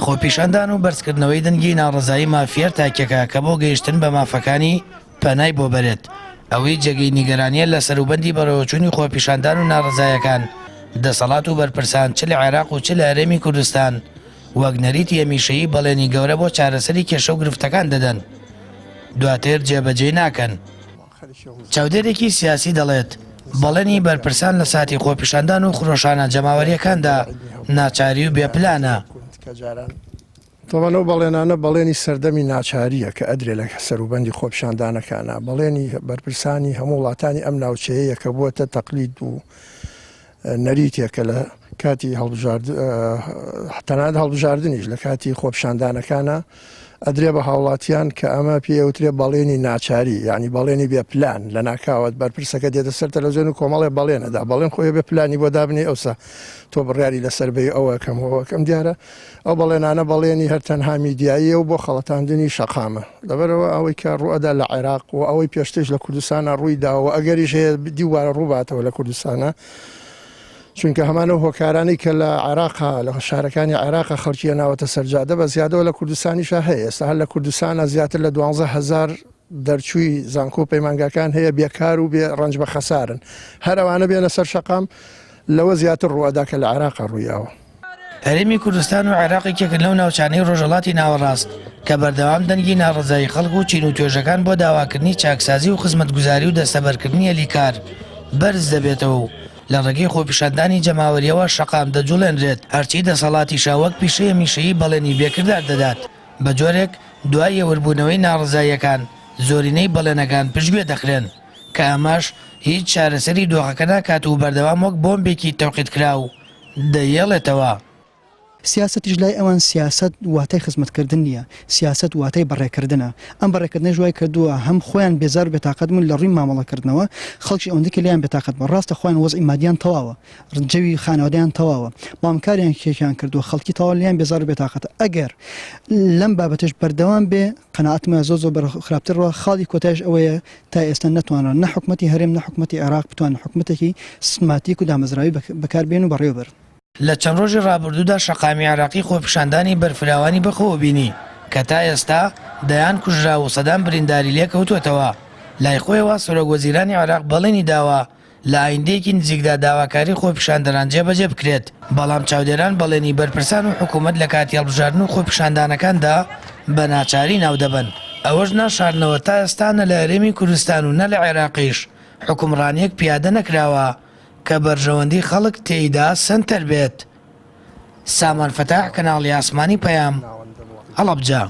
خۆپیشاندان و بەرزکردنەوەی دەنگی ناڕزایی مافیەر تاکێکە کە بۆ گەیشتن بە مافەکانی پەنای بۆ بەرێت ئەوەی جێگەی نیگەرانیە لە سەروبەندی بەڕێوەچوونی خۆپیشاندان و ناڕزایەکان دەسەڵات و بەرپرسان چ لە عێراق و چ لە هەرێمی کوردستان وەک نەریتی هەمیشەیی بەڵێنی گەورە بۆ چارەسەری کێشە و گرفتەکان دەدەن دواتر جێبەجێ ناکەن. چاودێرێکی سیاسی دەڵێت بەڵێنی بەرپرسان لە ساتی خۆپیشاندان و خۆشانە جەماوەریەکاندا ناچاری و بێپلانە. تۆمەەوە بەڵێنانە بەڵێنی سەردەمی ناچاریە کە ئەدرێ لە سەروبەندی خۆپیشاندانەکانە بەڵێنی بەرپرسانی هەموو وڵاتانی ئەم ناوچەیە کە بووەتە تەقلید و نەریتێکە لە کاتی تەنانەت هەڵبژاردنیش لە کاتی خۆپیشاندانەکانە ئەدرێ بە هاوڵاتیان کە ئەمە پێوترێ بەڵێنی ناچاری یعنی بەڵێنی بێپلان لە ناکاوت بەرپرسەکە دێتە سەر تەلەڤیزیۆن و کۆمەڵێ بەڵێنەدا بەڵێن خۆی بێ پلانی بۆ دابنێ ئەوسا تۆ بڕیاری لەسەربەی ئەوەکەم دیارە ئەو بەڵێنانە بەڵێنی هەر تەنها میدیاییە و بۆ خەڵەتاندنی شەقامە لەبەرەوە ئەوەی کە ڕوئەدا لە عێراق و ئەوەی پێشتەش لە کوردستانە ڕوویداوە ئەگەریش هەیە دیوارە ڕووباتەوە لە کوردستانە چونکە هەمانە هۆکارانی کە لە عێراقا لە شارەکانی عێراقا خەڵکیە ناوەتە سەرجادە بە زیادەوە لە کوردستانیشە هەیە ئێستا هەر لە کوردستانە زیاتر لە 12,000 دەرچووی زانکۆ پەیمانگاکان هەیە بێکار و بێ ڕەنج بە خەسارن هەر ئەوانە بێنە سەر شەقام لەوە زیاتر ڕوئەدا کە لە عێراقا ڕوویاوە. هەرێمی کوردستان و عێراقێکێکن لەو ناوچانەی ڕۆژهەڵاتی ناوەڕاست کە بەردەوام دەنگی ناڕزایی خەڵک و چین و توێژەکان بۆ داواکردنی چاکسازی و خزمەتگوزاری و دەستەبەرکردنی هەلیکار بەرز دەبێتەوە و لە ڕێگەی خۆپیشاندانی جەماوەریەوە شەقام دەجوڵێنرێت هەرچی دەسەڵاتی شاوەک پیشەیە میشەیی بەڵێنی بێکردار دەدات بە جۆرێک دوای ێوەربوونەوەی ناڕزاییەکان زۆرینەی بەڵێنەکان پشتگوێ دەخرێن کە ئەمەش هیچ چارەسەری دۆخەکە ناکات و بەردەوام وەک بۆمبێکی تەوقیدکرا و دەیێڵێتەوە. سیاسەتیش لای ئەوان سیاست واتای خزمەتکردن نییە سیاست واتای بەڕێکردنە ئەم بەڕێکردنەی ژوای کردووە هەم خۆیان بێزار بێتاقەتمون لە ڕووی مامەڵەکردنەوە خەڵکی ئەوەندەکە لیان بێتاقەت بە ڕاستە خۆیان وەزعی مادیان تەواوە ڕجەوی خانەوادیان تەواوە مامکاریان کێکیان کردووە خەڵکی تەواو لیان بێزار بێتاقەتە ئەگەر لەم بابەتش بەردەوام بێ قەناعەتمە زۆ بەر خراپترەوە خاڵی کۆتایش ئەوەیە تا ئێستا نەتوانن نە حکومەتی هەرێم نە حکومەتی عێراق بتوانن حکومەتێکی سیستماتیک و دامەزراوی بەکاربێن و بەڕێوەبەر. لە چەند ڕۆژی ڕابردوودا شەقامی عێراقی خۆپیشاندانی بەرفراوانی بەخۆوە بینی کە تا ئێستا دەیان کوژرا و سەدان برینداری لێکەوتوێتەوە لای خۆیەوە سەرۆکوەزیرانی عێراق بەڵێنی داوا لە ئایندەیەکی نزیکدا داواکاری خۆپیشاندەران جێبەجێ بکرێت بەڵام چاودێران بەڵێنی بەرپرسان و حکوومەت لە کاتی هەڵبژاردن و خۆپیشاندانەکاندا بە ناچاری ناو دەبن ئەوەش ناشارنەوە تا ئێستا نە لە هەرێمی کوردستان و نە لە عێراقیش حکومڕانیەک پیادە نەکراوە کە بەرژەوەندی خەڵک تێیدا سنتەر بێت. سامان فەتاح کەناڵی ئاسمانی پەیام هەڵەبجە.